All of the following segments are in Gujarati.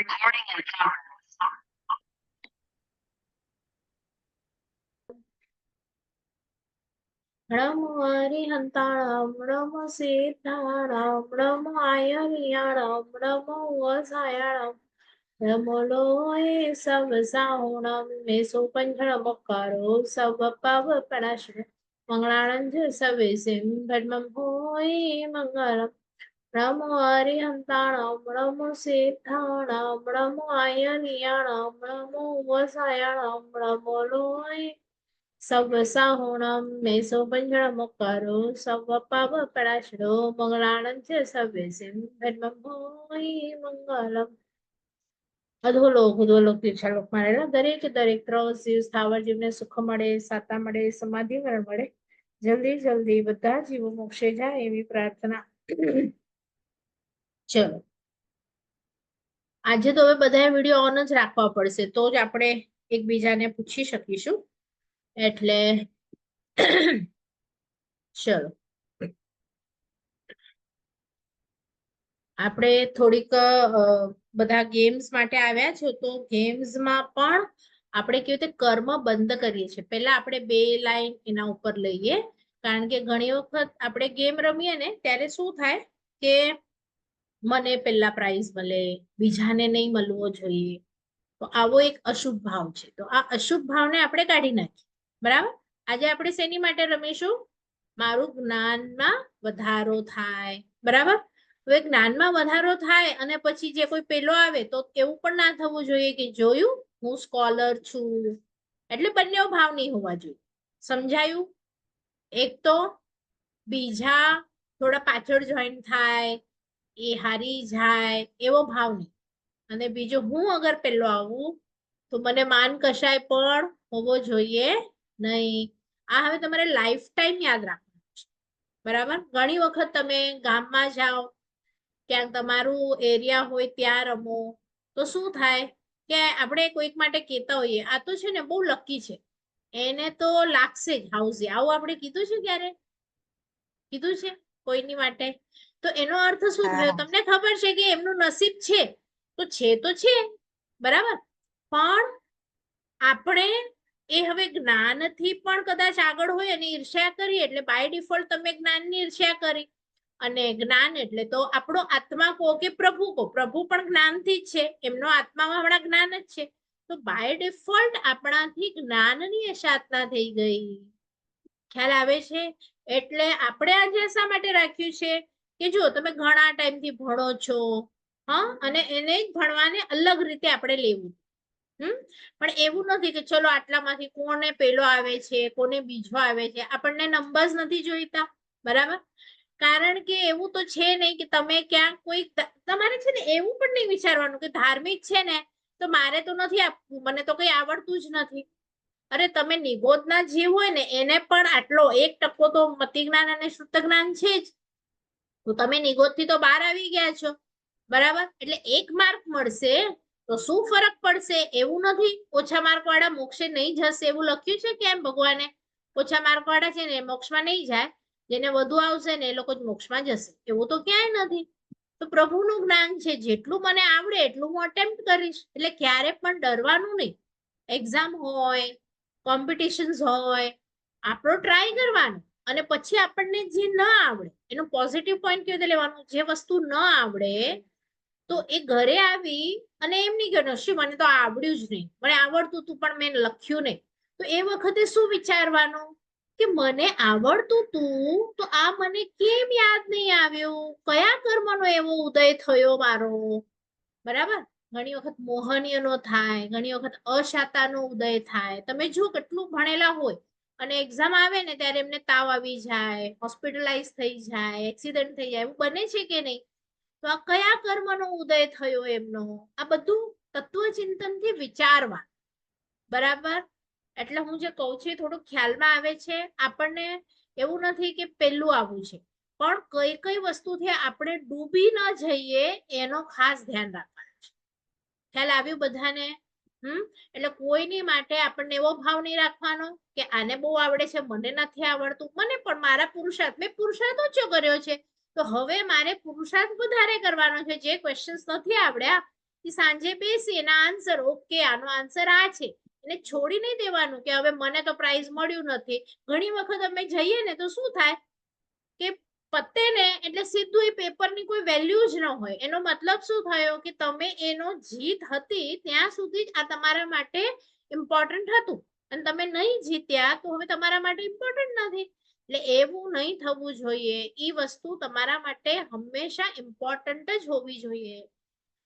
નમો હરિહંતાણમ નમો સિદ્ધાણમ નમો આયરિયાણમ નમો વસાયાણમ નમો લોહે સવ સાહુણમ મેસો પંચણ મકારો સવ પાવ પરાશ્ર મંગળાનંદ સવેસિમ ભદ્મમ હોય મંગલમ નમો હરિહંતાણમ નમો સિદ્ધાણમ નમો આયરિયાણમ નમો વસાયાણમ નમો લોહે સવ સાહુણમ મેસો પંજણ મકારો સવ પાવ પરાશરો મંગળાનંદ સવેસિમ ભદ્મમ હોય મંગલમ અધોલોક ઉધોલોક તીર્છાલોક મળેલા દરેક ત્રસ જીવ સ્થાવર જીવને સુખ મળે, સાતા મળે, સમાધિ મળે, જલ્દી જલ્દી બધા જીવો મોક્ષે જાય એવી પ્રાર્થના. ચલો આજે તો હવે બધા વિડીયો ઓન જ રાખવા પડશે તો જ આપણે એકબીજાને પૂછી શકીશું. એટલે ચલો આપણે થોડીક બધા ગેમ્સ માટે આવ્યા છો તો ગેમ્સમાં પણ આપણે કેવી રીતે કર્મ બંધ કરીએ છીએ. પહેલા આપણે 2 લાઈન એના ઉપર લઈએ, કારણ કે ઘણી વખત આપણે ગેમ રમીએ ને ત્યારે શું થાય કે મને પહેલા પ્રાઇઝ મળે, બીજાને નહીં મળવો જોઈએ. તો આવો એક અશુભ ભાવ છે. તો આ અશુભ ભાવને આપણે કાઢી નાખીએ. બરાબર. આજે આપણે શેની માટે રમીશું? મારું જ્ઞાનમાં વધારો થાય. બરાબર. હવે જ્ઞાનમાં વધારો થાય અને પછી જે કોઈ પેલો આવે તો એવું પણ ના થવું જોઈએ કે જોયું હું સ્કોલર છું. એટલે બંને ભાવ નહીં હોવા જોઈએ. સમજાયું? એક તો બીજા થોડા પાછળ જોઈન થાય એ હારી જાય એવો ભાવ નહીં, અને બીજો હું અગર પેલો આવું તો મને માન કશાય પણ હોવો જોઈએ નહીં. આ હવે તમારે લાઈફ ટાઈમ યાદ રાખવાનું છે. બરાબર. ઘણી વખત તમે ગામમાં જાઓ, ક્યાંક તમારું એરિયા હોય ત્યાં રમો તો શું થાય કે આપણે કોઈક માટે કહેતા હોઈએ આ તો છે ને બહુ લકી છે, એને તો લાગશે જ હાઉસી. આવું આપણે કીધું છે ક્યારે? કીધું છે કોઈની માટે? તો એનો અર્થ શું થયો? તમને ખબર છે કે એમનું નસીબ છે તો છે. બરાબર. પણ આપણે એ હવે જ્ઞાનથી પણ કદાચ આગળ હોય અને ઈર્ષ્યા કરીએ એટલે બાય ડિફોલ્ટ તમે જ્ઞાનની ઈર્ષ્યા કરી. અને જ્ઞાન એટલે તો આપણો આત્મા કહો કે પ્રભુ કહો, પ્રભુ પણ જ્ઞાનથી જ છે, એમનો આત્મામાં હમણાં જ્ઞાન જ છે. તો બાય ડિફોલ્ટ આપણાથી જ્ઞાનની સાધના થઈ ગઈ. ખ્યાલ આવે છે? એટલે આપણે આજે શા માટે રાખ્યું છે કે જો તમે ઘણા ટાઈમથી ભણો છો, હા, અને એને જ ભણવાને અલગ રીતે આપણે લેવું. પણ એવું નથી કે ચલો આટલામાંથી કોને પેલો આવે છે, કોને બીજો આવે છે. આપણને નંબર્સ નથી જોઈતા. બરાબર. કારણ કે એવું તો છે નહીં કે તમે ક્યાંક કોઈ તમારે છે ને એવું પણ નહીં વિચારવાનું કે ધાર્મિક છે ને તો મારે તો નથી આપવું, મને તો કઈ આવડતું જ નથી. અરે તમે નિબોધના જીવ હોય ને એને પણ આટલો 1% તો મતિ જ્ઞાન અને શુદ્ધ જ્ઞાન છે જ. તો તમે નિગોદથી તો બહાર આવી ગયા છો. બરાબર. એટલે 1 માર્ક મળશે તો શું ફરક પડશે? એવું નથી ઓછા માર્ક વાળા મોક્ષે નહીં જશે એવું લખ્યું છે કેમ ભગવાને? ઓછા માર્ક વાળા છે ને મોક્ષમાં નહીં જાય, જેને વધુ આવશે ને એ લોકો જ મોક્ષમાં જશે. એવું તો ક્યાંય નથી. તો પ્રભુનું જ્ઞાન છે, જેટલું મને આવડે એટલું હું અટેમ્પ્ટ કરીશ. એટલે ક્યારે પણ ડરવાનું નહીં. એક્ઝામ હોય, કોમ્પિટિશન્સ હોય, આપણો ટ્રાય કરવાનો, અને પછી આપણને જે ન આવડે એનું પોઝિટિવ પોઈન્ટ કેવી રીતે લેવાનું? જે વસ્તુ ન આવડે તો એ ઘરે આવી અને એમ નહીં કહેવાનું શું મને તો આવડ્યું જ નહીં, મને આવડતું તું પણ મેં લખ્યું નહીં. તો એ વખતે શું વિચારવાનું કે મને આવડતું તું તો આ મને કેમ યાદ નહીં આવ્યું? કયા કર્મનો એવો ઉદય થયો મારો? બરાબર. ઘણી વખત મોહનીયનો થાય, ઘણી વખત અશાતાનો ઉદય થાય. તમે જુઓ કેટલું ભણેલા હોય અને એક્ઝામ આવે ને ત્યારે એમને તાવ આવી જાય, હોસ્પિટલાઇઝ થઈ જાય, એક્સિડન્ટ થઈ જાય. એવું બને છે કે નહીં? તો આ કયા કર્મનો ઉદય થયો એમનો? આ બધું તત્વચિંતનથી વિચારવા. બરાબર. એટલે હું જે કહું છું થોડું ખ્યાલમાં આવે છે. આપણને એવું નથી કે પેલું આવવું છે, પણ કઈ કઈ વસ્તુથી આપણે ડૂબી ન જઈએ એનો ખાસ ધ્યાન રાખવાનું છે. ખ્યાલ આવ્યું બધાને? એટલે કોઈની માટે આપણને એવો ભાવ નહીં રાખવાનો કે આને બહુ આવડે છે મને નથી આવડતું. મને પણ મારા પુરુષાર્થ, મેં પુરુષાર્થ ઓછો કર્યો છે તો હવે મારે પુરુષાર્થ વધારે કરવાનો છે. જે ક્વેશ્ચન્સ નથી આવડ્યા સાંજે બેસી એના આન્સર, ઓકે આનો આન્સર આ છે, એને છોડી નહીં દેવાનું કે હવે મને તો પ્રાઇઝ મળ્યું નથી. ઘણી વખત અમે જઈએ ને તો શું થાય કે પતે ને એટલે સીધું એ પેપરની કોઈ વેલ્યુ જ ન હોય. એનો મતલબ શું થયો કે તમે એનો જીત હતી ત્યાં સુધી જ આ તમારા માટે ઇમ્પોર્ટન્ટ હતું, અને તમે નહીં જીત્યા તો હવે તમારા માટે ઇમ્પોર્ટન્ટ નથી. એટલે એવું નહીં થવું જોઈએ. એ વસ્તુ તમારા માટે હંમેશા ઇમ્પોર્ટન્ટ જ હોવી જોઈએ.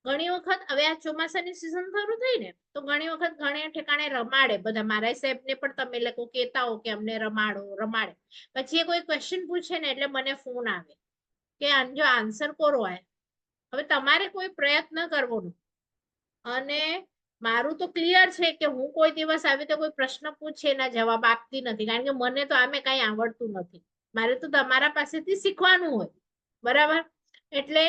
ઘણી વખત હવે આ ચોમાસાની સિઝન શરૂ થઈ ને તો ઘણી વખત ઘણા ઠેકાણે રમાડે બધા. મારા સાહેબને પણ તમે લોકો કહેતા હો કે અમને રમાડો રમાડે. પછી એ કોઈ ક્વેશ્ચન પૂછે ને એટલે મને ફોન આવે કે આનો આન્સર કરો આ. હવે તમારે કોઈ પ્રયત્ન કરવો નહીં. અને મારું તો ક્લિયર છે કે હું કોઈ દિવસ આવી તો કોઈ પ્રશ્ન પૂછે એના જવાબ આપતી નથી, કારણ કે મને તો આમે કઈ આવડતું નથી. મારે તો તમારા પાસેથી શીખવાનું હોય, બરાબર? એટલે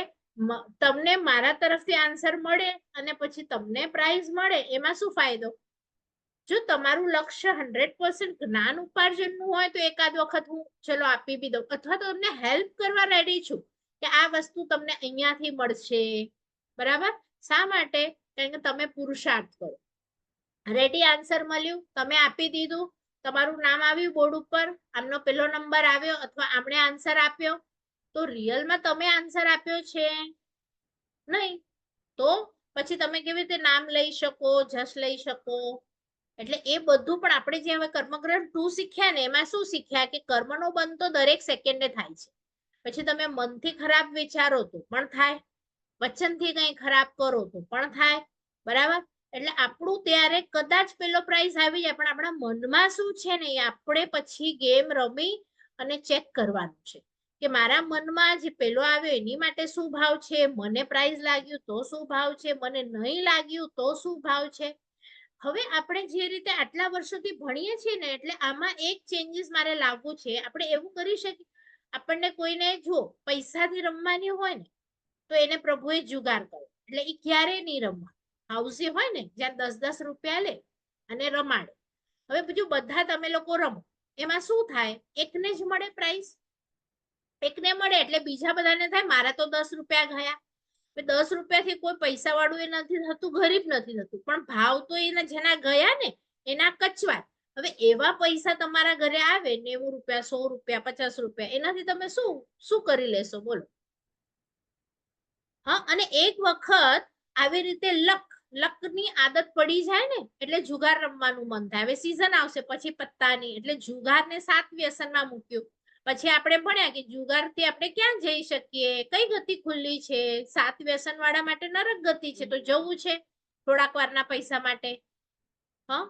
તમને મારા તરફથી આન્સર મળે અને પછી તમને પ્રાઇઝ મળે, એમાં શું ફાયદો? જો તમારું લક્ષ્ય 100% જ્ઞાન ઉપાર્જનનું હોય તો એકાદ વખત હું ચલો આપી બી દઉં, અથવા તો તમને હેલ્પ કરવા રેડી છું કે આ વસ્તુ તમને અહીંયાથી મળશે, બરાબર? શા માટે? કારણ કે તમે પુરુષાર્થ કરો. રેડી આન્સર મળ્યું, તમે આપી દીધું, તમારું નામ આવ્યું બોર્ડ ઉપર, આમનો પેલો નંબર આવ્યો અથવા આમણે આન્સર આપ્યો, તો રિયલમાં તમે આન્સર આપ્યો છે નહીં, તો પછી તમે કેવી રીતે નામ લઈ શકો, જશ લઈ શકો? એટલે એ બધું પણ આપણે જે હવે કર્મગ્રહ 2 શીખ્યા ને એમાં શું શીખ્યા કે કર્મનો બંધ તો દરેક સેકન્ડે થાય છે. પછી તમે મનથી ખરાબ વિચારો તો પણ થાય, વચનથી કઈ ખરાબ કરો તો પણ થાય, બરાબર? એટલે આપણું ત્યારે કદાચ પેલો પ્રાઇઝ આવી જાય, પણ આપણા મનમાં શું છે ને એ આપણે પછી ગેમ રમી અને ચેક કરવાનું છે કે મારા મનમાં જે પેલો આવ્યો એની માટે શું ભાવ છે, મને પ્રાઇઝ લાગ્યું તો શું ભાવ છે, મને નહીં લાગ્યું તો શું ભાવ છે. હવે આપણે જે રીતે આટલા વર્ષોથી ભણીએ છીએ ને એટલે આમાં એક ચેન્જીસ મારે લાવવું છે. આપણે એવું કરી શકીએ, આપણને કોઈને જો પૈસાથી રમવાની હોય ને તો એને પ્રભુએ જુગાર કર્યો એટલે એ ક્યારે નહીં રમવા. હાઉસી હોય ને જ્યાં 10-10 રૂપિયા લે અને રમાડે. હવે બીજું બધા તમે લોકો રમો, એમાં શું થાય? એકને જ મળે પ્રાઇઝ, એકને મળે એટલે બીજા બધાને થાય મારા તો 10 રૂપિયા ગયા. 10 રૂપિયાથી કોઈ પૈસા વાળું એ નથી થતું, ગરીબ નથી થતું, પણ ભાવ તો એના જેના ગયા ને એના કચવાય. હવે એવા પૈસા તમારા ઘરે આવે 90 રૂપિયા, 100 રૂપિયા, 50 રૂપિયા, એનાથી તમે શું શું કરી લેશો બોલો? હા, અને એક વખત આવી રીતે લકની આદત પડી જાય ને એટલે જુગાર રમવાનું મન થાય. હવે સીઝન આવશે પછી પત્તાની, એટલે જુગારને 7 વ્યસનમાં મૂક્યું. પછી આપણે ભણ્યા કે જુગારથી આપણે ક્યાં જઈ શકીએ, કઈ ગતિ ખુલ્લી છે? 7 વ્યસન વાળા માટે નરક ગતિ છે, તો જવું છે થોડાક વારના પૈસા માટે. હા,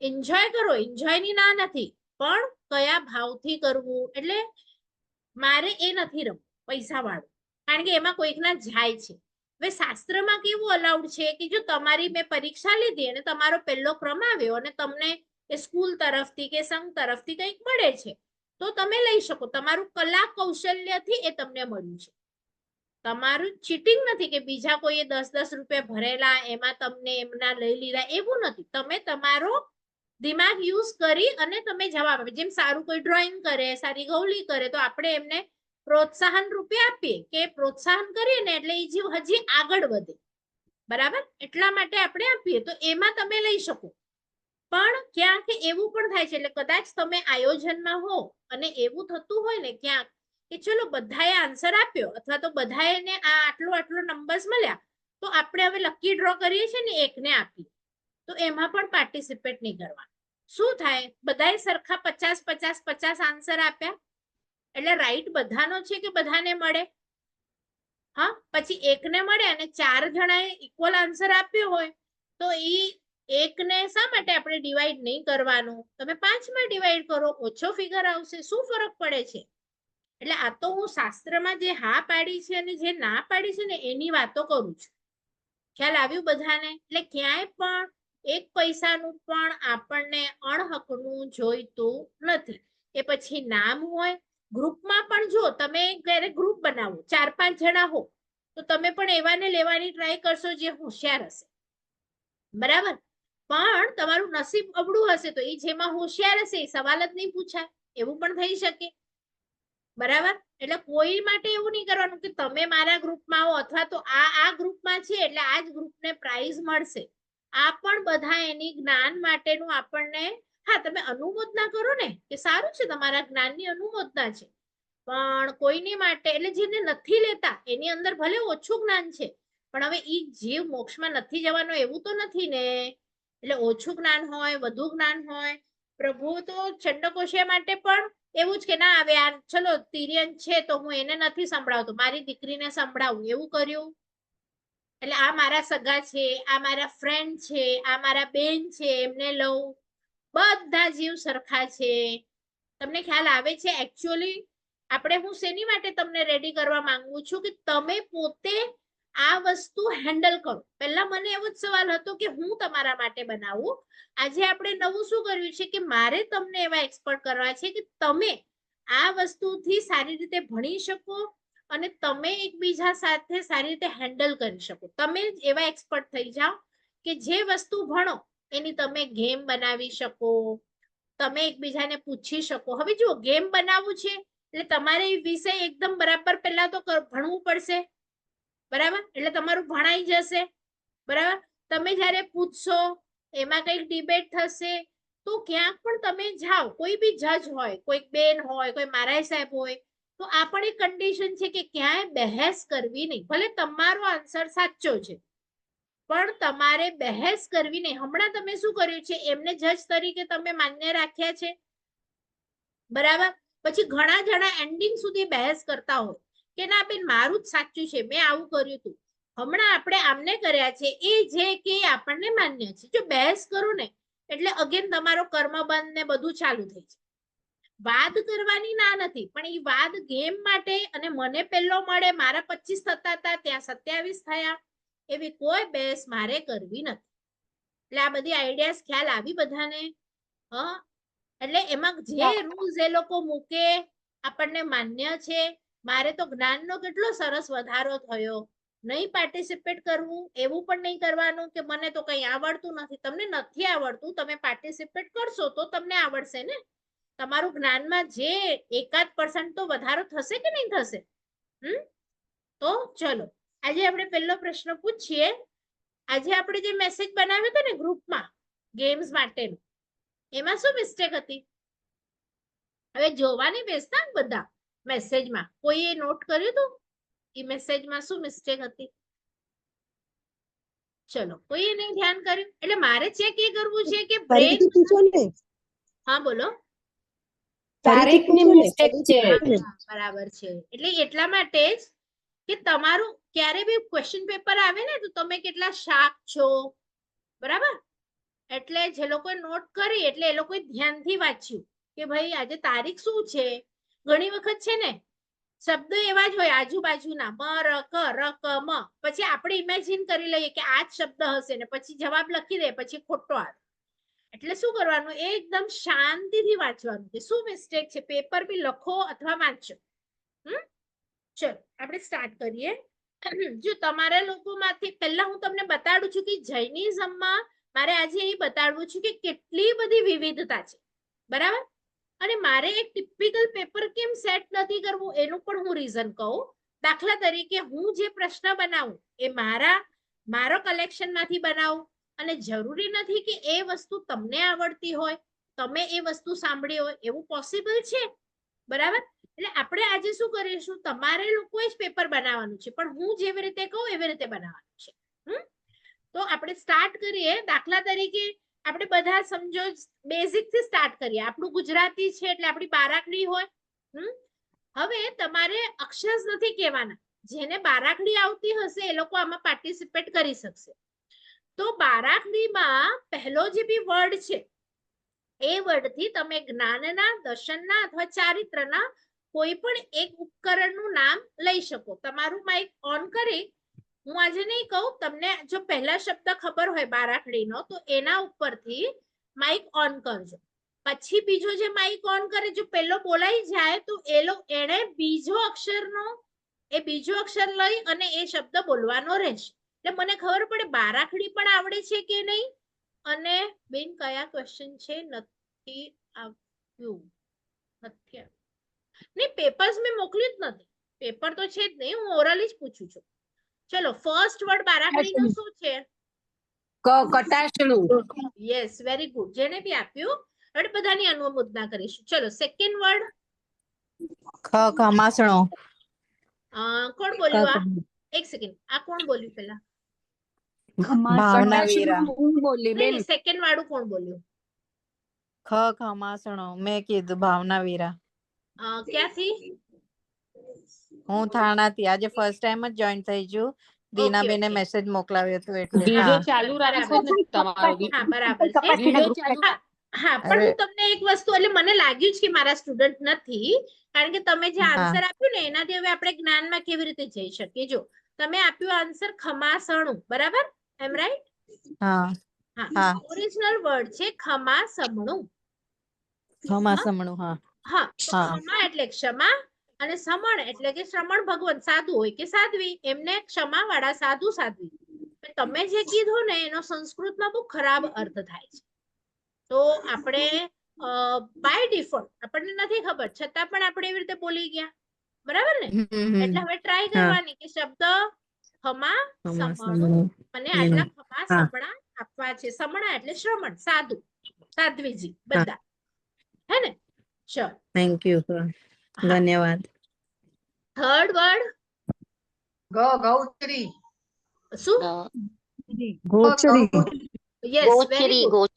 એન્જોય કરો, એન્જોય ની ના નથી, પણ કયા ભાવથી કરવું? એટલે મારે એ નથી રમવું પૈસા વાળું, કારણ કે એમાં કોઈકના જાય છે. હવે શાસ્ત્રમાં કેવું અલાઉડ છે કે જો તમારી મેં પરીક્ષા લીધી અને તમારો પહેલો ક્રમ આવ્યો અને તમને સ્કૂલ તરફથી કે સંઘ તરફથી કંઈક મળે છે તો તમે લઈ શકો. તમારું કલા કૌશલ્યથી એ તમને મળ્યું છે. તમારું ચીટિંગ નથી કે બીજા કોઈએ 10-10 રૂપિયા ભરેલા એમાં તમને એમના લઈ લીધા, એવું નથી. તમે તમારો દિમાગ યુઝ કરી અને તમે જવાબ આપે. જેમ સારું કોઈ ડ્રોઈંગ કરે, સારી ગૌલી કરે તો આપણે એમને પ્રોત્સાહન રૂપે આપીએ કે પ્રોત્સાહન કરીએ ને એટલે એ જીવ હજી આગળ વધે, બરાબર? એટલા માટે આપણે આપીએ, તો એમાં તમે લઈ શકો. પણ ક્યાંક એવું પણ થાય છે, એટલે કદાચ તમે આયોજનમાં હો અને એવું થતું હોય ને ક્યાંક કે ચલો બધાએ આન્સર આપ્યો અથવા તો બધાને આ આટલો નંબર્સ મળ્યા, તો આપણે હવે લકી ડ્રો કરીએ છીએ ને એકને આપીએ, તો એમાં પણ પાર્ટિસિપેટ નહીં કરવાનું. શું થાય? બધાએ સરખા 50-50-50 આન્સર આપ્યા એટલે રાઈટ બધાનો છે કે બધાને મળે? હા, પછી એકને મળે અને 4 જણાએ ઇક્વલ આન્સર આપ્યો હોય તો એકને શા માટે આપણે ડિવાઈડ નહીં કરવાનું? તમે 5 માં ડિવાઈડ કરો, ઓછો ફિગર આવશે, શું ફરક પડે છે? એટલે આ તો હું શાસ્ત્રમાં જે હા પાડી છે અને જે ના પાડી છે ને એની વાતો કરું છું. ખ્યાલ આવ્યું બધાને? એટલે ક્યાંય પણ એક પૈસાનું પણ આપણને અણહકનું જોઈતું નથી. એ પછી નામ હોય, ગ્રુપમાં પણ જો તમે ક્યારે ગ્રુપ બનાવો 4-5 જણા હો તો તમે પણ એવાને લેવાની ટ્રાય કરશો જે હોશિયાર હશે, બરાબર? પણ તમારું નસીબ અબળું હશે તો એ જેમાં હોશિયાર હશે એ સવાલ જ નહીં પૂછાય, એવું પણ થઈ શકે, બરાબર? એટલે કોઈ માટે એવું નહીં કરવાનું કે તમે મારા ગ્રુપમાં આવો અથવા તો આ ગ્રુપમાં છે એટલે આ જ ગ્રુપને પ્રાઇઝ મળશે. આ પણ બધા એની જ્ઞાન માટેનું આપણને, હા તમે અનુમોદના કરો ને કે સારું છે તમારા જ્ઞાનની અનુમોદના છે, પણ કોઈની માટે એટલે જેને નથી લેતા એની અંદર ભલે ઓછું જ્ઞાન છે પણ હવે ઈ જીવ મોક્ષમાં નથી જવાનો એવું તો નથી ને. એટલે ઓછું જ્ઞાન હોય વધુ જ્ઞાન હોય, પ્રભુ તો ચંડકોશિયા માટે પણ એવું જ કે ના હવે આ ચલો તિર્યન છે તો હું એને નથી સંભળાવતો, મારી દીકરીને સંભળાવું એવું કર્યું. એટલે આ મારા સગા છે, આ મારા ફ્રેન્ડ છે, આ મારા બેન છે એમને લઉં, બધા જીવ સરખા છે. તમને ખ્યાલ આવે છે એકચ્યુઅલી આપણે હું શેની માટે તમને રેડી કરવા માંગુ છું કે તમે પોતે આ વસ્તુ હેન્ડલ કરો. પહેલા મને એવો જ સવાલ હતો કે હું તમારા માટે બનાવું, આજે આપણે નવું શું કર્યું છે કે મારે તમને એવા એક્સપર્ટ કરવા છે કે તમે આ વસ્તુથી સારી રીતે ભણી શકો અને તમે એકબીજા સાથે સારી રીતે હેન્ડલ કરી શકો. તમે એવા એક્સપર્ટ થઈ જાઓ કે જે વસ્તુ ભણો એની તમે ગેમ બનાવી શકો, તમે એકબીજાને પૂછી શકો. હવે જુઓ ગેમ બનાવવું છે એટલે તમારે વિષય એકદમ બરાબર પહેલા તો ભણવું પડશે, બરાબર, એટલે તમારું ભણાઈ જશે, બરાબર. તમે જ્યારે પૂછશો એમાં કઈક ડિબેટ થશે તો ક્યાંક પણ તમે જાઓ, કોઈ બી જજ હોય, કોઈ બેન હોય, કોઈ મારા સાહેબ હોય, તો આ પણ એક કન્ડિશન છે કે ક્યાંય બહેસ કરવી નહીં. ભલે તમારો આન્સર સાચો છે પણ તમારે બહેસ કરવી નહીં. હમણાં તમે શું કર્યું છે, એમને જજ તરીકે તમે માન્ય રાખ્યા છે, બરાબર. પછી ઘણા જણા એન્ડિંગ સુધી બહેસ કરતા હોય કે ના બેન મારું જ સાચું છે, મેં આવું કર્યું હતું. હમણાં આપણે આમને કર્યા છે એ જે કે આપણને માન્ય છે. જો બહેસ કરો ને એટલે અગેન તમારો કર્મબંધ ને બધું ચાલુ થઈ જાય. વાદ કરવાની ના નથી પણ એ વાદ ગેમ માટે, અને મને પહેલો મળે મારા 25 થતા હતા ત્યાં 27 થયા, એવી કોઈ બહેસ મારે કરવી નથી. એટલે આ બધી આઈડિયાઝ ખ્યાલ આવી બધાને? હા, એટલે એમાં જે રૂલ્સ એ લોકો મૂકે આપણને માન્ય છે. મારે તો જ્ઞાનનો કેટલો સરસ વધારો થયો. નહીં પાર્ટિસિપેટ કરવું એવું પણ નહીં કરવાનું કે મને તો કઈ આવડતું નથી. તમને નથી આવડતું, તમે પાર્ટિસિપેટ કરશો તો તમને આવડશે ને. તમારું જ્ઞાનમાં જે 1% તો વધારો થશે કે નહીં થશે? તો ચલો આજે આપણે પહેલો પ્રશ્ન પૂછીએ. આજે આપણે જે મેસેજ બનાવ્યો હતો ને ગ્રુપમાં ગેમ્સ માટેનો, એમાં શું મિસ્ટેક હતી? હવે જોવા નહીં બેસતા બધા મેસેજમાં, કોઈએ નોટ કર્યું હતું એ મેસેજમાં શું મિસ્ટેક હતી? ચલો કોઈએ નહીં ધ્યાન કર્યું. એટલે મારે ચેક એ કરવું છે કે બ્રેન, હા બોલો. તારીખની મિસ્ટેક છે. બરાબર છે. એટલે એટલા માટે જ કે તમારું ક્યારે બી ક્વેશ્ચન પેપર આવે ને તો તમે કેટલા શાર્પ છો, બરાબર. એટલે જે લોકોએ નોટ કરી એટલે એ લોકોએ ધ્યાનથી વાંચ્યું કે ભાઈ આજે તારીખ શું છે. ઘણી વખત છે ને શબ્દ એવા જ હોય આજુબાજુના, મ ર ક મ, પછી આપણે ઇમેજિન કરી લઈએ કે આ જ શબ્દ હશે ને પછી જવાબ લખી દે પછી ખોટો આવે. એટલે શું કરવાનું, એકદમ શાંતિથી વાંચવાનું કે શું મિસ્ટેક છે. પેપર બી લખો અથવા વાંચો. ચલો આપણે સ્ટાર્ટ કરીએ. જો તમારા લોકોમાંથી પહેલા હું તમને બતાડું છું કે જૈનિઝમમાં મારે આજે એ બતાડવું છે કે કેટલી બધી વિવિધતા છે, બરાબર. અને મારે એક ટિપિકલ પેપર કેમ સેટ નથી કરવું એનું પણ હું રીઝન કહું. દાખલા તરીકે હું જે પ્રશ્ન બનાવું એ મારો કલેક્શન માંથી બનાવું, અને જરૂરી નથી કે એ વસ્તુ તમને આવડતી હોય, તમે એ વસ્તુ સાંભળી હોય, એવું પોસિબલ છે, બરાબર. એટલે આપણે આજે શું કરીશું, તમારે લોકોએ જ પેપર બનાવવાનું છે પણ હું જેવી રીતે કહું એવી રીતે બનાવવાનું છે. તો આપણે સ્ટાર્ટ કરીએ. દાખલા તરીકે આપણે બધા સમજો બેઝિક થી સ્ટાર્ટ કરીએ. આપણું ગુજરાતી છે એટલે આપણી બારાકડી હોય. હવે તમારે અક્ષર નથી કહેવાના. જેને બારાકડી આવતી હશે એ લોકો આમાં પાર્ટિસિપેટ કરી શકશે. તો બારાકડીમાં પહેલો જે બી વર્ડ છે એ વર્ડથી તમે જ્ઞાનના, દર્શનના અથવા ચારિત્રના કોઈ પણ એક ઉપકરણનું નામ લઈ શકો. તમારું માઇક ઓન કરી, હું આજે નહીં કહું, તમને જો પહેલા શબ્દ ખબર હોય બારાકડીનો તો એના ઉપરથી માઇક ઓન કરજો. પછી બીજો જે માઇક ઓન કરે જો પહેલો બોલાઈ જાય તો એણે બીજો અક્ષર લઈ અને એ શબ્દ બોલવાનો રહેશે. એટલે મને ખબર પડે બારાકડી પણ આવડે છે કે નહીં. અને બેન કયા ક્વેશ્ચન છે? નથી આવ્યું. નહીં, પેપર્સ મેં મોકલ્યું જ નથી. પેપર તો છે જ નહીં, હું ઓરલી જ પૂછું છું. ચલો, ફર્સ્ટ વર્ડ બારાખડીનો શું છે? કટાશણું. Yes, very good. જેને બી આપ્યું આપણે બધાની અનુમોદના કરીશું. ચલો, સેકન્ડ વર્ડ. ખમાસણો. કોણ બોલ્યું આ? એક સેકન્ડ, આ કોણ બોલ્યું પેલા? ભાવના વીરા. હું બોલી બેન. સેકન્ડ વાળું કોણ બોલ્યું? ખમાસણો મેં કીધું. ભાવના વીરા. ક્યાંથી? હું થાણાથી આજે ફર્સ્ટ ટાઈમ જ જોઈન થઈ છું. દીનાબેને okay. મેસેજ મોકલાવ્યો હતો એટલે. વિડિયો હા. ચાલુ રાખો ને તમારો. હા, બરાબર છે. વિડિયો ચાલુ હા, પણ હું તમને એક વસ્તુ, એટલે મને લાગ્યું છે કે મારા સ્ટુડન્ટ નથી, કારણ કે તમે જે હા. આન્સર આપ્યું ને એનાથી હવે આપણે જ્ઞાનમાં કેવી રીતે જઈ શકીએ. જો તમે આપ્યું આન્સર ખમાસણું, બરાબર? એમ રાઈટ? હા હા, હા. ઓરિજિનલ વર્ડ છે ખમાસમણું. ખમાસમણું. હા હા, તો હા. ખમા એટલે ક્ષમા અને સમણ એટલે કે શ્રમણ ભગવાન, સાધુ હોય કે સાધ્વી, એમને ક્ષમા વાળા, સાધુ સાધ્વી. તમે જે કીધું ને એનો સંસ્કૃતમાં બહુ ખરાબ અર્થ થાય છે. તો આપણે બાય ડિફોલ્ટ આપણને નથી ખબર, છતાં પણ આપણે એવી રીતે બોલી ગયા, બરાબર ને? એટલે હવે ટ્રાય કરવાની કે શબ્દ ખમા સમણું અને આટલા ખમા સમણા આપવા છે. સમણા એટલે શ્રમણ, સાધુ, સાધ્વીજી બધા, હે ને? ચલો, થેન્ક યુ. ધન્યવાદ. થર્ડ વર્ડ ગૌચરી. શું? ગોચરી. Yes, very good.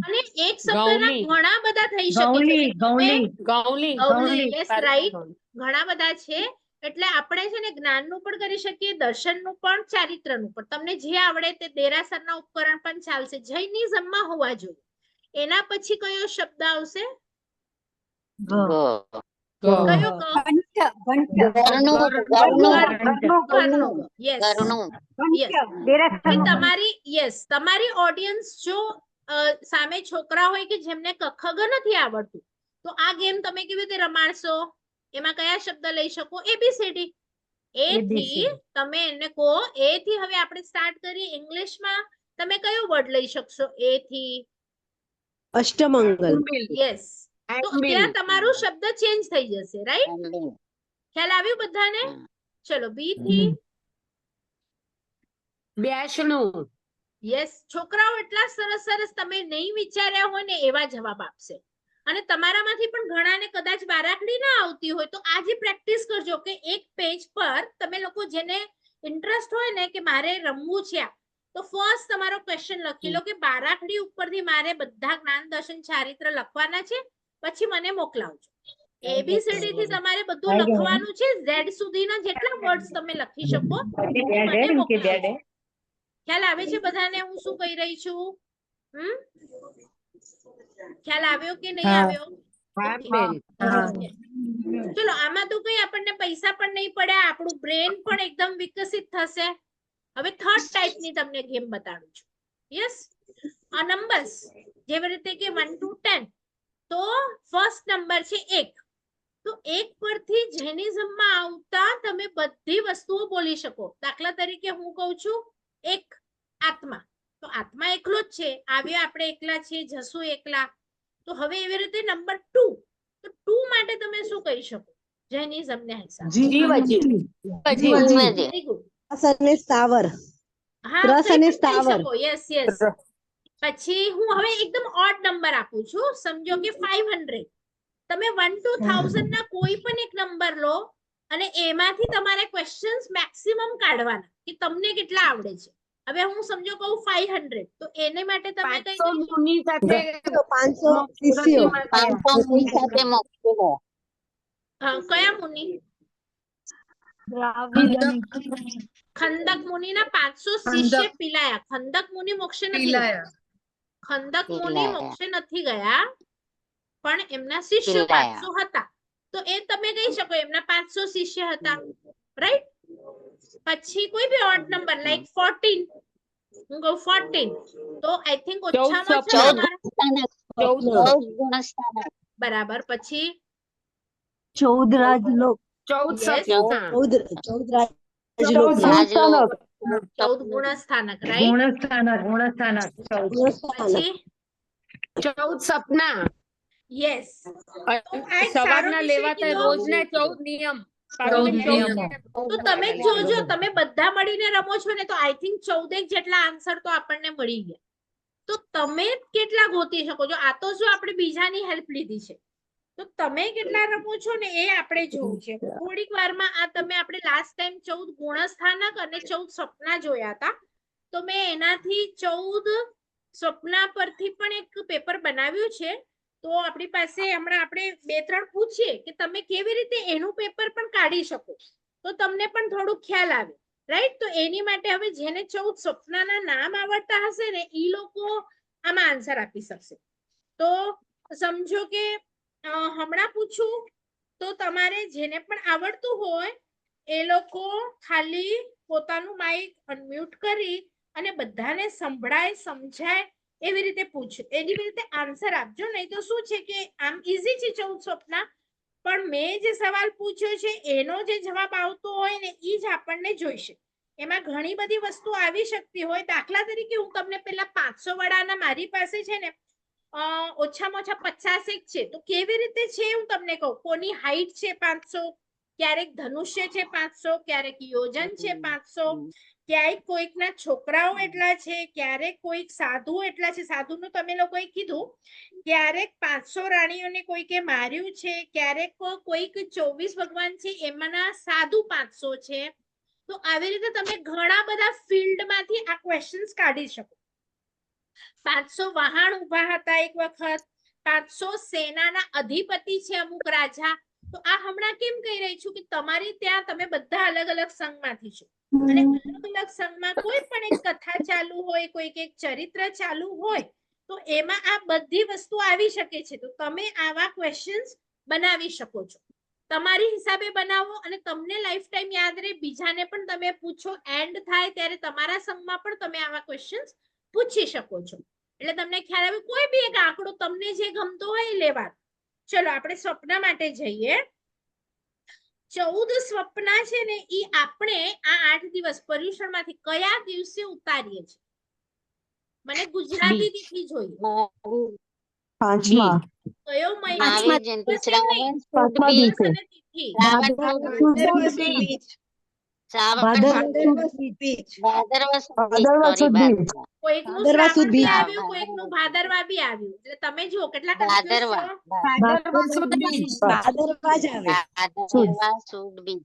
અને એક શબ્દના ગૌલી. ઘણા બધા થઈ શકે છે. ગૌલી. તમે ગૌલી. ગૌલી. ગૌલી, yes, right. ઘણા બધા છે. એટલે આપણે છે ને જ્ઞાનનું પણ કરી શકીએ, દર્શનનું પણ, ચારિત્રનું પણ. તમને જે આવડે તે દેરાસરના ઉપકરણ પણ ચાલશે. જૈનિઝમમાં હોવા જોઈએ. એના પછી કયો શબ્દ આવશે? કયો? Yes, yes. તમારી ઓડિયન્સ જો સામે છોકરા હોય કે જેમને કખગ નથી આવડતું, તો આ ગેમ તમે કેવી રીતે રમાડશો? એમાં કયા શબ્દ લઈ શકો? એબીસીડી. એ થી તમે એને કહો. એ થી હવે આપણે સ્ટાર્ટ કરીએ ઇંગ્લિશમાં. તમે કયો વર્ડ લઈ શકશો એ થી? અષ્ટમંગલ. યસ. તો ત્યાં તમારું શબ્દ ચેન્જ થઈ જશે, રાઈટ? ખ્યાલ આવ્યું બધાને? ચલો, બી થી? બેસણું. યસ. છોકરાઓ એટલા સરસ સરસ, તમે નહીં વિચાર્યા હોય ને એવા જવાબ આપશે. અને તમારામાંથી પણ ઘણાને કદાચ બારાખડી ના આવતી હોય, તો આજે પ્રેક્ટિસ કરજો કે એક પેજ પર તમે લોકો જેને ઇન્ટરેસ્ટ હોય ને કે મારે રમવું છે, તો ફર્સ્ટ તમારો ક્વેશ્ચન લખી લો કે બારાખડી ઉપરથી મારે બધા જ્ઞાન, દર્શન, ચારિત્ર લખવાના છે, પછી મને મોકલાવજો. એબીસીડી થી તમારે બધું લખવાનું છે. ઝેડ સુધીના જેટલા વર્ડ્સ તમે લખી શકો મને મોકલાવજો. ખ્યાલ આવે છે બધાને હું શું કહી રહી છું? ખ્યાલ આવ્યો કે નહીં આવ્યો? ચલો, આમાં તો કઈ આપણને પૈસા પણ નહીં પડ્યા, આપણું બ્રેન પણ એકદમ વિકસિત થશે. હવે થર્ડ ટાઈપની તમને ગેમ બતાડું છું. યસ, આ નંબર્સ જેવી રીતે કે 1 to 10. તો ફર્સ્ટ નંબર છે 1. તો 1 પરથી જૈનિઝમમાં આવતા તમે બધી વસ્તુઓ બોલી શકો. દાખલા તરીકે હું કહું છું 1 આત્મા, તો આત્મા એકલો જ છે. આવ્યો આપણે એકલા છીએ, જશું એકલા. તો હવે એવી રીતે નંબર 2. તો 2 માટે તમે શું કહી શકો જૈનિઝમના હિસાબે? Very good. અને સ્થાવર. હા, રસ કંઈ અને પણ કહી સ્થાવર. શકો. Yes, yes. પછી હું હવે એકદમ ઓડ નંબર આપું છું. સમજો કે 500. તમે 1 to 1000 ના કોઈ પણ એક નંબર લો અને એમાંથી તમારે ક્વેશ્ચન્સ મેક્સિમમ કાઢવાના કે તમને કેટલા આવડે છે. હવે હું સમજો કહું 500, તો એને માટે તમે કઈ 500 મુનિ સાથે 500 શિષ્યો. કયા મુનિ? ખંદક મુનિના 500 શિષ્ય પીલાયા. ખંદક મુનિ મોક્ષે નથી ગયા. ખંદક મુનિ મોક્ષે નથી ગયા, પણ એમના શિષ્ય 500 હતા. તો એ તમે કહી શકો એમના 500 શિષ્ય હતા, રાઈટ? પછી કોઈ બી ઓડ નંબર લાઈક 14. હું કહું 14, તો આઈ થિંક ઓછામાં ઓછા બરાબર. પછી 14 રાજલોક. 14 14 ગુણસ્થાનક, રાઈટ? પછી 14 સપના. યસ તો આ એક સારો સવારના વિષય લેવાતા કીધો. રોજના 14 નિયમ પાર્વતી, 14 14 નિયમો. તો તમે જ જોજો, તમે બધા મળીને રમો છો ને તો આઈ થિંક 14 જેટલા આન્સર તો આપણને મળી ગયા. તો તમે કેટલા ગોતી શકો છો? આ તો જો આપણે બીજાની હેલ્પ લીધી છે, તો તમે કેટલા રમો છો ને એ આપણે જોવું છે. થોડીક વારમાં આ તમે આપણે લાસ્ટ ટાઈમ 14 ગુણસ્થાનક અને 14 સપના જોયા હતા, તો મેં એનાથી 14 સપના પરથી પણ એક પેપર બનાવ્યું છે. તો આપણી પાસે હમણાં આપણે 2-3 પૂછીએ કે તમે કેવી રીતે એનું પેપર પણ કાઢી શકો, તો તમને પણ થોડું ખ્યાલ આવે, રાઈટ? તો એની માટે હવે જેને 14 સપનાના નામ આવડતા હશે ને ઈ લોકો આમાં આન્સર આપી શકશે. તો સમજો કે હમણાં પૂછું તો તમારે જેને પણ આવડતું હોય એ લોકો ખાલી પોતાનું માઇક અનમ્યુટ કરી અને બધાને સંભળાય સમજાય એવી રીતે પૂછો, એવી રીતે આન્સર આપજો. નહીં તો શું છે કે આમ ઈઝી છે 14 સપના, પણ મેં જે સવાલ પૂછ્યો છે એનો જે જવાબ આવતો હોય ને ઈ જ આપણને જોઈશે. એમાં ઘણી બધી વસ્તુ આવી શકતી હોય. દાખલા તરીકે હું તમને પેલા 500 વાળાના મારી પાસે છે ને ઓછામાં ઓછા 50 એક છે, તો કેવી રીતે છે હું તમને કહું. કોની હાઈટ છે 500, ક્યારેક ધનુષ્ય છે 500, ક્યારેક યોજન છે 500, ક્યારેક કોઈકના છોકરાઓ એટલા છે, ક્યારેક કોઈક સાધુ એટલા છે. સાધુનું તમે લોકોએ કીધું. ક્યારેક 500 રાણીઓને કોઈકે માર્યું છે, ક્યારેક કોઈક 24 ભગવાન છે એમાંના સાધુ 500 છે. તો આવી રીતે તમે ઘણા બધા ફિલ્ડમાંથી આ ક્વેશ્ચન્સ કાઢી શકો. 500 વહાણ ઉભા હતા એક વખત, 500 સેનાના અધિપતિ છે અમુક રાજા. તો આ હમણાં કેમ કહી રહી છું કે તમારી ત્યાં તમે બધા અલગ અલગ સંઘમાંથી છો, અને અલગ અલગ સંઘમાં કોઈ પણ એક કથા ચાલુ હોય, કોઈક એક ચરિત્ર ચાલુ હોય, તો એમાં આ બધી વસ્તુ આવી શકે છે. તો તમે આવા ક્વેશ્ચન્સ બનાવી શકો છો. તમારી હિસાબે બનાવો અને તમને લાઈફ ટાઈમ યાદ રહે. બીજાને પણ તમે પૂછો, એન્ડ થાય ત્યારે તમારા સંઘમાં પણ તમે આવા ક્વેશ્ચન્સ પૂછી શકો છો. એટલે તમને ખ્યાલ આવે. કોઈ બી એક આંકડો તમને જે ગમતો હોય એ લેવાનો. ચલો આપણે સ્વપ્ન માટે જઈએ. 14 સ્વપ્ના છે ને ઈ આપણે આ 8 દિવસ પર્યુષણમાંથી કયા દિવસે ઉતારીએ છીએ? મને ગુજરાતી તિથિ જોઈએ. 5મા કયો મહિનો? મહાવીર જયંતિ, દિવસ એમ નહીં, પાંચમા દિવસ દિવસે. અને તિથિ. ભાદરવા ભાદરવા સુદ બીજ. કોઈકનું ભાદરવા સુદ શ્રાવણ બી બીજ. આવ્યું, કોઈકનું ભાદરવા બી આવ્યું. એટલે તમે જુઓ કેટલા કન્ફ્યુઝ છો. ભાદરવા સુદ બીજ. ભાદરવા જ આવે. ભાદરવા સુદ બીજ.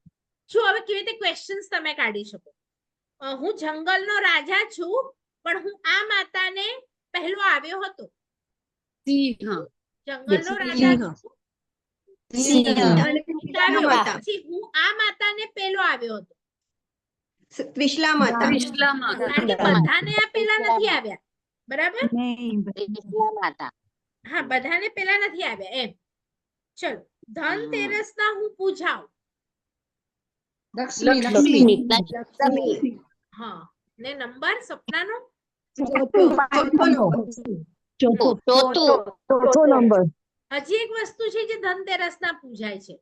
શું હવે કેવી રીતે ક્વેશ્ચન્સ તમે કાઢી શકો? હું જંગલનો રાજા છું, પણ હું આ માતાને પહેલો આવ્યો હતો. સિંહ. જંગલનો રાજા છું, સિંહ. આવ્યો. પછી હું આ માતાને પહેલો આવ્યો હતો. ત્રિશલા માતા. વિશ્લા માતા. કારણ કે બધાને આ પેલા નથી આવ્યા, બરાબર? ત્રિશલા માતા. હા, બધાને પેલા નથી આવ્યા એમ. ચલો, ધનતેરસના હું પૂજાઉં. લક્ષ્મી. હા, ને નંબર સપનાનો ચોથો નંબર. હજી એક વસ્તુ છે જે ધનતેરસના પૂજાય છે.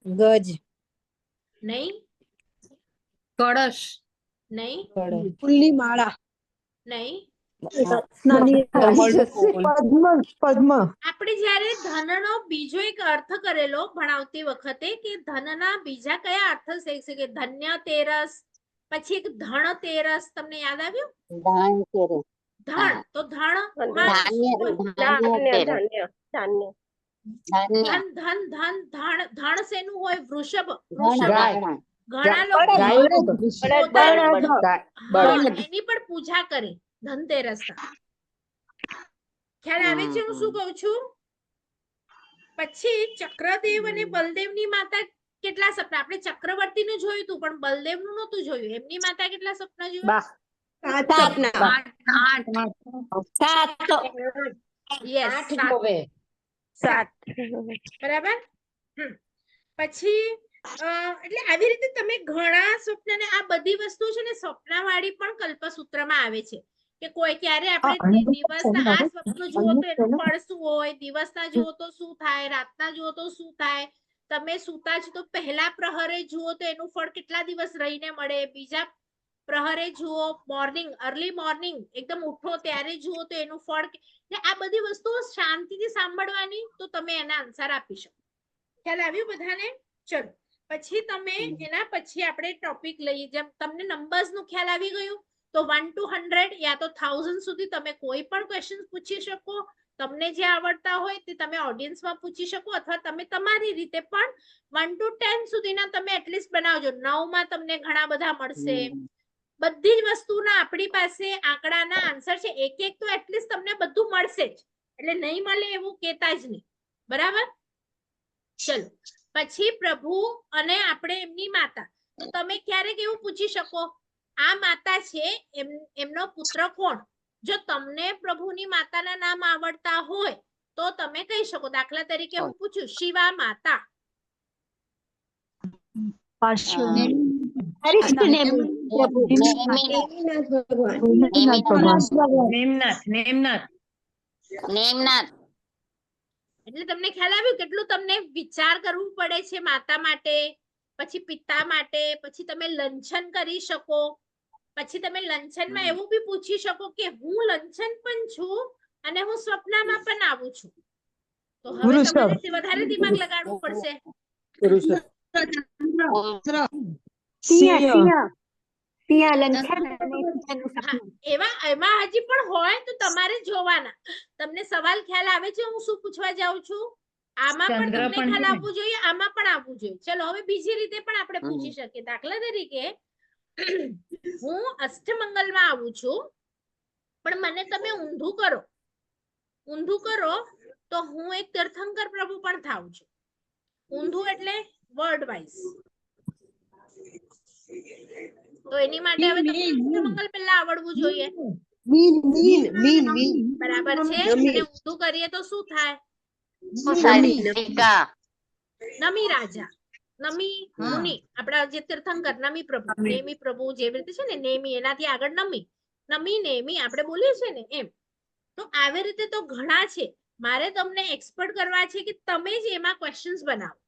ગજ. નહીં, કળશ. નહીં, ફૂલની માળા. નહીં. પદ્મ. આપણે જ્યારે ધનનો બીજો એક અર્થ કરેલો ભણાવતી વખતે કે ધનના બીજા કયા અર્થ થઈ શકે? ધન્ય તેરસ, પછી એક ધણતેરસ. તમને યાદ આવ્યું? ધણ, તો ધન ધન શેનું હોય? વૃષભ. ઘણા લોકો એની પણ પૂજા કરે ધનતેરસના. ખ્યાલ આવે છે હું શું કહું છું? પછી ચક્રદેવ અને બલદેવની માતા કેટલા સપના? આપણે ચક્રવર્તીનું જોયું હતું, પણ બલદેવનું નહોતું જોયું. એમની માતા કેટલા સપના જોયું? 7. બરાબર. પછી એટલે આવી રીતે તમે ઘણા સ્વપ્ન ને આ બધી વસ્તુ છે ને સપનાવાળી પણ કલ્પસૂત્રમાં આવે છે. કે કોઈ ક્યારે આપણે દિવસના આ સ્વપ્ન જુઓ તો એનું ફળ શું હોય, દિવસના જુઓ તો શું થાય, રાતના જુઓ તો શું થાય. તમે સૂતા છો તો પહેલા પ્રહરે જુઓ તો એનું ફળ કેટલા દિવસ રહીને મળે, બીજા પ્રહરે જુઓ, મોર્નિંગ, અર્લી મોર્નિંગ, એકદમ ઉઠો ત્યારે જુઓ તો એનું ફળ ને આ બધી વસ્તુઓ શાંતિથી સાંભળવાની તો તમે એના આન્સર આપી શકો. ખ્યાલ આવ્યું બધાને? ચલો પછી તમે એના પછી આપણે ટોપિક લઈએ. જેમ તમને નંબર્સ નું ખ્યાલ આવી ગયું તો 1 to 100 યા તો 1000 સુધી તમે કોઈ પણ ક્વેશ્ચન પૂછી શકો. તમને જે આવડતા હોય તે તમે ઓડિયન્સમાં પૂછી શકો અથવા તમે તમારી રીતે પણ 1 to 10 સુધીના તમે એટલીસ્ટ બનાવજો. 9 માં તમને ઘણા બધા મળશે. બધી જ વસ્તુના આપણી પાસે આંકડાના આન્સર છે. એક એક તો એટલીસ્ટ તમને બધું મળશે જ, એટલે નહીં મળે એવું કહેતા જ નહીં. બરાબર? ચલો પછી પ્રભુ અને આપણે એમની માતા. તો તમે ક્યારેક એવું પૂછી શકો આ માતા છે એમનો પુત્ર કોણ? જો તમને પ્રભુની માતાના નામ આવડતા હોય તો તમે કહી શકો. દાખલા તરીકે હું પૂછું શિવા માતા. નેમિનાથ ભગવાન. નેમનાથ. એટલે તમને ખ્યાલ આવ્યું કેટલું તમને વિચાર કરવું પડે છે માતા માટે, પછી પિતા માટે. પછી તમે લંછન કરી શકો. પછી તમે લંછનમાં એવું બી પૂછી શકો કે હું લંછન પણ છું અને હું સ્વપ્નમાં પણ આવું છું. તો હવે વૃષભ. તમારે વધારે દિમાગ લગાડવું પડશે. હા, એમાં હજી પણ હોય તો તમારે જોવાના. તમને સવાલ ખ્યાલ આવે છે હું શું પૂછવા જાઉં છું? આમાં પણ તમને ખ્યાલ આવવું જોઈએ, આમાં પણ આવવું જોઈએ. ચલો હવે બીજી રીતે પણ આપણે પૂછી શકીએ. દાખલા તરીકે હું અષ્ટમંગલમાં આવું છું પણ મને તમે ઊંધું કરો તો હું એક તીર્થંકર પ્રભુ પણ થાઉં છું. ઊંધું એટલે વર્ડ વાઇઝ. તો એની માટે હવે તમને અષ્ટમંગલ પહેલા આવડવું જોઈએ. બરાબર છે. અને ઊંધું કરીએ તો શું થાય? નમી રાજા, નમી મુનિ. આપડા જે તીર્થંકર નમી પ્રભુ, નેમી પ્રભુ જેવી રીતે છે ને નેમી, એનાથી આગળ નમી, નમી નેમી આપણે બોલીએ છે ને એમ. તો આવી રીતે તો ઘણા છે. મારે તમને એક્સપર્ટ કરવા છે કે તમે જ એમાં ક્વેશ્ચન્સ બનાવો.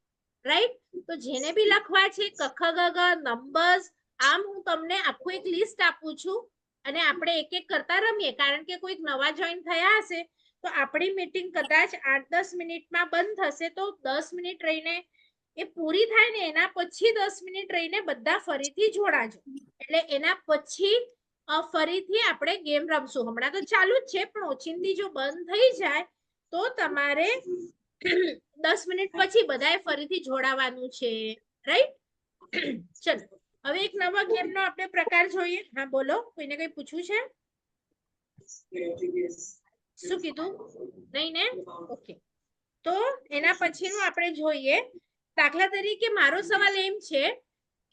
રાઈટ? તો જેને બી લખવા છે કખ ગગ નંબર્સ, આમ હું તમને આખું એક લિસ્ટ આપું છું અને આપણે એક એક કરતા રમીએ. કારણ કે કોઈક નવા જોઈન થયા હશે તો આપણી મીટિંગ કદાચ 8-10 મિનિટમાં બંધ થશે. તો 10 મિનિટ રહીને એ પૂરી થાય ને એના પછી 10 મિનિટ રહીને બધા ફરીથી જોડાજો. એટલે એના પછી ફરીથી આપણે ગેમ રમશું. હમણાં તો ચાલુ જ છે પણ ઓચિંતી જો બંધ થઈ જાય તો તમારે 10 મિનિટ પછી બધાએ ફરીથી જોડાવાનું છે. રાઈટ? ચલો હવે એક નવા ગેમ નો આપણે પ્રકાર જોઈએ. હા બોલો, કોઈને કઈ પૂછવું છે? શું કીધું? નહીં ને? ઓકે. તો એના પછીનું આપણે જોઈએ. દાખલા તરીકે મારો સવાલ એમ છે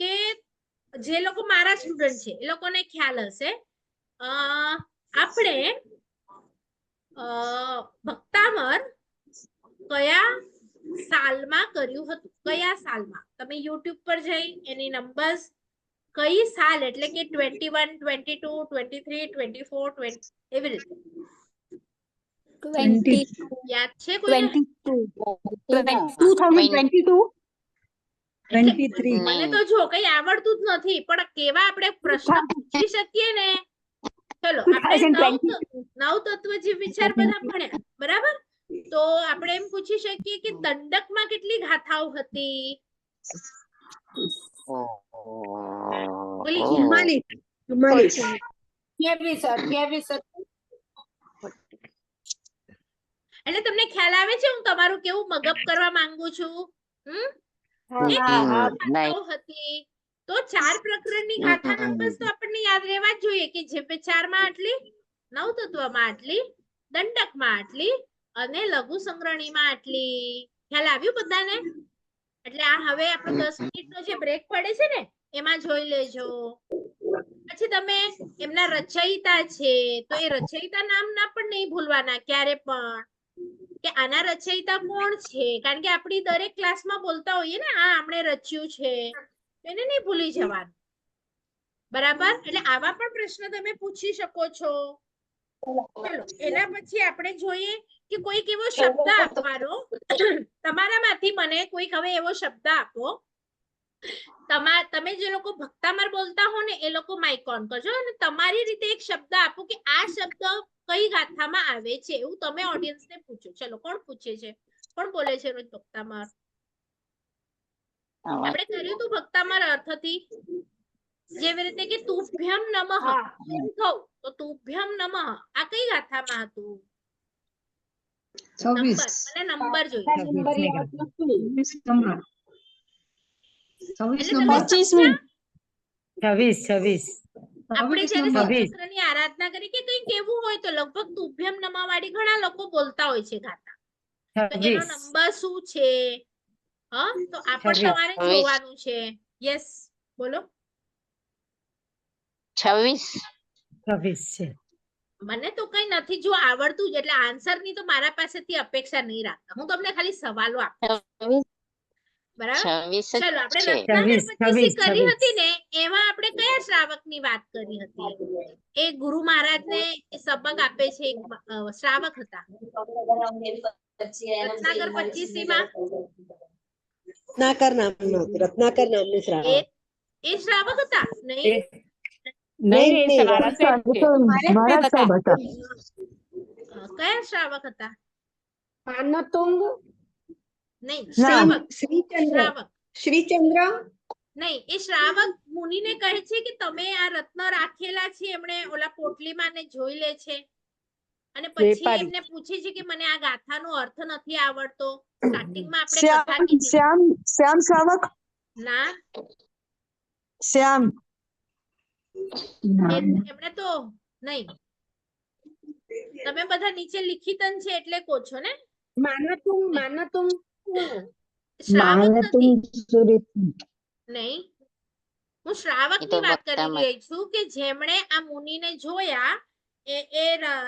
કે જે લોકો મારા સ્ટુડન્ટ છે એ લોકોને ખ્યાલ હશે આપણે ભક્તામર કયા સાલમાં કર્યું હતું? કયા સાલમાં? તમે YouTube પર જઈ એની નંબર્સ કઈ સાલ એટલે કે 21, 22, 23, 24, 20 એવી રીતે. યાદ છે કોઈને? 2022 મને તો જો કઈ આવડતું જ નથી પણ કેવા આપણે પ્રશ્ન પૂછી શકીએ ને. ચલો આપણે નવ તત્વ જીવ વિચાર બધા ભણ્યા. બરાબર? તો આપણે એમ પૂછી શકીએ કે દંડકમાં કેટલી ગાથાઓ હતી? એટલે તમને ખ્યાલ આવે છે હું તમારું કેવું મગઅપ કરવા માંગુ છું? હતી તો 4 પ્રકરણની ગાથા નંબર્સ તો આપણને યાદ રહેવા જ જોઈએ કે જે 4 માં આટલી, નવ તત્વમાં આટલી, દંડકમાં આટલી અને લઘુ સંગ્રહણીમાં આટલી. ખ્યાલ આવ્યું બધાને? એટલે આ હવે આપણો 10 મિનિટનો જે બ્રેક પડે છે ને એમાં જોઈ લેજો. પછી તમે એમના રચયિતા છે તો એ રચયિતા નામ ના પણ નહીં ભૂલવાના ક્યારે પણ, કે આના રચયિતા કોણ છે. કારણ કે આપણી દરેક ક્લાસમાં બોલતા હોઈએ ને આ આપણે રચ્યું છે, એને નહીં ભૂલી જવાનું. બરાબર? એટલે આવા પણ પ્રશ્ન તમે પૂછી શકો છો. ચલો એના પછી આપણે જોઈએ કે કોઈક એવો શબ્દ આપવાનો તમારામાંથી મને કોઈક હવે એવો શબ્દ આપો તમે જે લોકો ભક્તામર બોલતા હો ને એ લોકો માઇક ઓન કરજો અને તમારી રીતે એક શબ્દ આપો કે આ શબ્દ કઈ ગાથામાં આવે છે એવું તમે ઓડિયન્સ ને પૂછો. ચલો કોણ પૂછે છે? કોણ બોલે છે રોજ ભક્તામર? આપણે કર્યું તું ભક્તામર અર્થથી, જેવી રીતે કે તુભ્યમ નમઃ. હું કહું તો તુભ્યમ નમઃ આ કઈ ગાથામાં હતું? નંબર, મને નંબર જોઈએ. એટલે તમે સમજ્યા? 26. આપણે જયારે 26. શ્રીચક્રની આરાધના કરી કે કઈ કેવું હોય તો લગભગ તુભ્યમ નમઃ વાળી ઘણા લોકો બોલતા હોય છે ગાતા. તો એનો નંબર શું છે? હા, તો આ પણ 26. તમારે જોવાનું છે. યસ, બોલો. 26 છે. મને તો કઈ નથી જો આવડતું જ, એટલે આન્સર ની તો મારા પાસેથી અપેક્ષા નહીં રાખતા. હું તમને ખાલી સવાલો આપું છું. 26 બરાબર? 26 ચલો, આપણે જ છે. રત્નાકર 25 કરી 26. હતી ને, એમાં આપણે કયા શ્રાવક ની વાત કરી હતી? એ ગુરુ મહારાજ ને સબક આપે છે, એક શ્રાવક હતા. રત્નાકર 25 માં રત્નાકર નામનું એ શ્રાવક. એ શ્રાવક હતા નહીં? નહીં, નહીં, મારા સાહેબ હતા. કયા શ્રાવક હતા? નહીં, ના. શ્રાવક. શ્રીચંદ્ર શ્રાવક શ્રીચંદ્ર નહીં, એ શ્રાવક મુનિને કહે છે કે તમે આ રત્ન રાખેલા છે. એમણે ઓલા પોટલીમાં ને જોઈ લે છે અને પછી વેપારી. એમને પૂછે છે કે મને આ ગાથાનો અર્થ નથી આવડતો. સ્ટાર્ટિંગમાં આપણે કથા કીધી. શ્યામ શ્રાવક. ના, શ્યામ. એમણે તો નહીં. તમે બધા નીચે લિખિતન છે એટલે કહો છો ને. શ્રાવક નથી. નહીં, હું શ્રાવક એ તો ની વાત કરી ભક્તામર. રહી છું કે જેમણે આ મુનિને જોયા. એ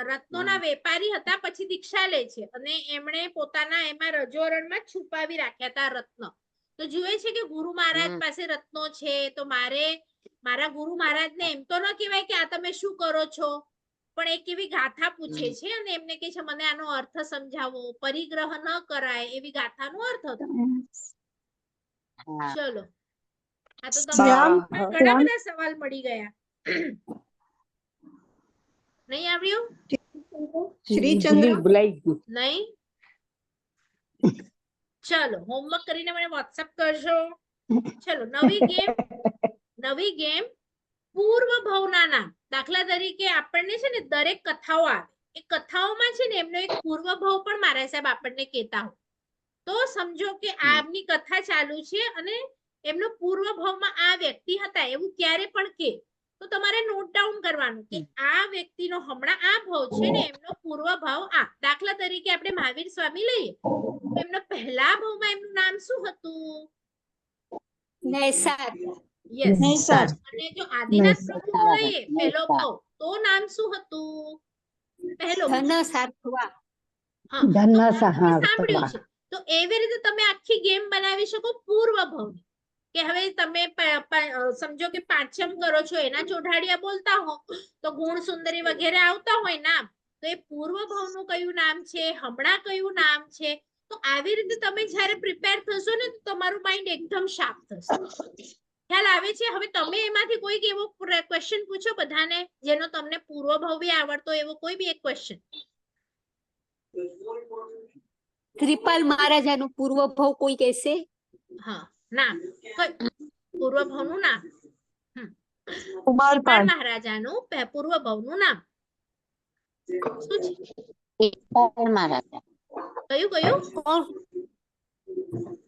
રત્નોના વેપારી હતા, પછી દીક્ષા લે છે અને એમણે પોતાના એમાં રજોરણમાં છુપાવી રાખ્યા હતા રત્ન. તો જુએ છે કે ગુરુ મહારાજ પાસે રત્નો છે, તો મારા ગુરુ મહારાજને એમ તો ન કહેવાય કે આ તમે શું કરો છો, પણ એક એવી ગાથા પૂછે છે અને એમને કહે છે મને આનો અર્થ સમજાવો. પરિગ્રહ ન કરાય એવી ગાથાનો અર્થ હતો. હા. ચલો, આ તો શ્યામ. તમને ઘણા બધા સવાલ મળી ગયા. નહીં આવ્યું? શ્રીચંદ્ર નહીં? ચલો, હોમવર્ક કરીને મને વોટ્સએપ કરજો. ચલો, નવી ગેમ પૂર્વ ભવના નામ. દાખલા તરીકે આપણને છે ને દરેક કથાઓ આવે, એ કથાઓમાં છે ને એમનો એક પૂર્વ ભવ પણ મારા સાહેબ આપણને કહેતા હોય. તો સમજો કે આમની કથા ચાલુ છે અને એમનો પૂર્વ ભવમાં આ વ્યક્તિ હતા એવું ક્યારે પણ કે, તો તમારે નોટ ડાઉન કરવાનું કે આ વ્યક્તિનો હમણાં આ ભવ છે ને એમનો પૂર્વ ભાવ આ. દાખલા તરીકે આપણે મહાવીર સ્વામી લઈએ તો એમનો પહેલા ભવમાં એમનું નામ શું હતું? યસ. નૈસાર. અને જો આદિનાથ પ્રભુનું લઈએ પહેલો ભવ, તો નામ શું હતું? પહેલો ભવ. હા, તો ધન તમે સહાર સાંભળ્યું છે. તો એવી રીતે તમે આખી ગેમ બનાવી શકો પૂર્વ ભવની. કે હવે તમે સમજો કે પાંચમ કરો છો, એના ચોઢાડિયા બોલતા હો તો ગુણ સુંદરી વગેરે આવતા હોય નામ, તો એ પૂર્વ ભવનું કયું નામ છે, હમણાં કયું નામ છે. તો આવી રીતે તમે જ્યારે પ્રિપેર થશો ને તો તમારું માઇન્ડ એકદમ શાર્પ થશે. ખ્યાલ આવે છે? હવે તમે એમાંથી કોઈક એવો ક્વેશ્ચન પૂછો બધાને જેનો તમને પૂર્વ ભવ બી આવડતો એવો કોઈ બી એક ક્વેશ્ચન. કૃપાલ મહારાજાનું પૂર્વ ભવ કોઈ કહેશે? હા, નામ પૂર્વ ભવનું નામ. કુમારપાળ. મહારાજાનું પૂર્વ ભવનું નામ શું છે? કૃપાલ મહારાજા. કયું?